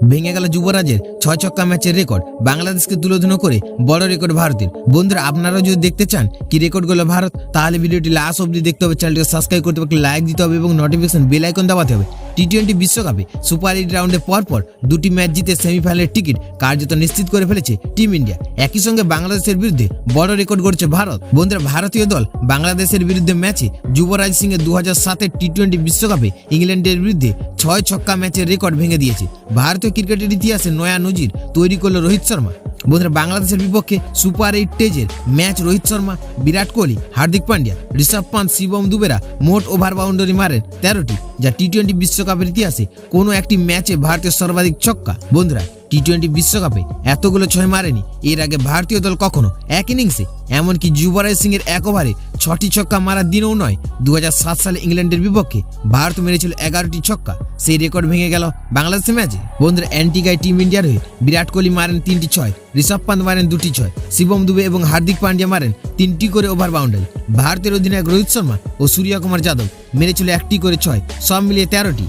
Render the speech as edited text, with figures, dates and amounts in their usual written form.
ভেঙে গেল যুবরাজের 6 ছক্কা ম্যাচের রেকর্ড, বাংলাদেশকে তুলোধুনো করে বড় রেকর্ড ভারতের। বন্ধুরা, আপনারাও যদি দেখতে চান কি রেকর্ড করলো ভারত, তাহলে ভিডিওটি লাস্ট অবধি দেখতে হবে, চ্যানেলটিকে সাবস্ক্রাইব করতে হবে, লাইক দিতে হবে এবং নোটিফিকেশন বেল আইকন দাবাতে হবে। টি-20 বিশ্বকাপে সুপার 8 রাউন্ডে পরপর দুটি ম্যাচ জিতে সেমিফাইনালের টিকিট কার্যত নিশ্চিত করে ফেলেছে টিম ইন্ডিয়া। একই সঙ্গে বাংলাদেশের বিরুদ্ধে বড় রেকর্ড গড়ছে ভারত। বন্ধুরা, ভারতীয় দল বাংলাদেশের বিরুদ্ধে ম্যাচে যুবরাজ সিং এর 2007-এর টি-20 বিশ্বকাপে ইংল্যান্ডের বিরুদ্ধে 6 ছক্কা ম্যাচের রেকর্ড ভেঙে দিয়েছে। ভারতীয় ক্রিকেটের ইতিহাসে নয়া নজির তৈরি করলো রোহিত শর্মা। বন্ধুরা, বাংলাদেশের বিপক্ষে সুপার 8 টেজের ম্যাচ রোহিত শর্মা, বিরাট কোহলি, হার্দিক পান্ডিয়া, ঋষভ পান্ত, শিবম দুবেরা মোট ওভার বাউন্ডারি মারেন 13টি, যা টি-20 বিশ্বকাপের ইতিহাসে কোনো একটি ম্যাচে ভারতের সর্বাধিক ছক্কা। বন্ধুরা, টি-20 বিশ্বকাপে এতগুলো 6 মারেনি এর আগে ভারতীয় দল কখনো এক ইনিংসে, এমনকি যুবরাজ সিং এর এক ওভারে 6টি ছক্কা মারার দিনও নয়। 2007 সালে ইংল্যান্ডের বিপক্ষে ভারত মেরেছিল 11টি ছক্কা, সেই রেকর্ড ভেঙে গেল বাংলাদেশের ম্যাচে। বন্ধুরা, অ্যান্টিগায় টিম ইন্ডিয়ার হয়ে বিরাট কোহলি মারেন 3টি 6, ঋষভ পান্ত মারেন 2টি 6, শিবম দুবে এবং হার্দিক পান্ডিয়া মারেন 3টি করে ওভার বাউন্ডারি। ভারতের অধিনায়ক রোহিত শর্মা ও সূর্যকুমার যাদব মেরেছিল 1টি করে 6, সব মিলিয়ে 13টি।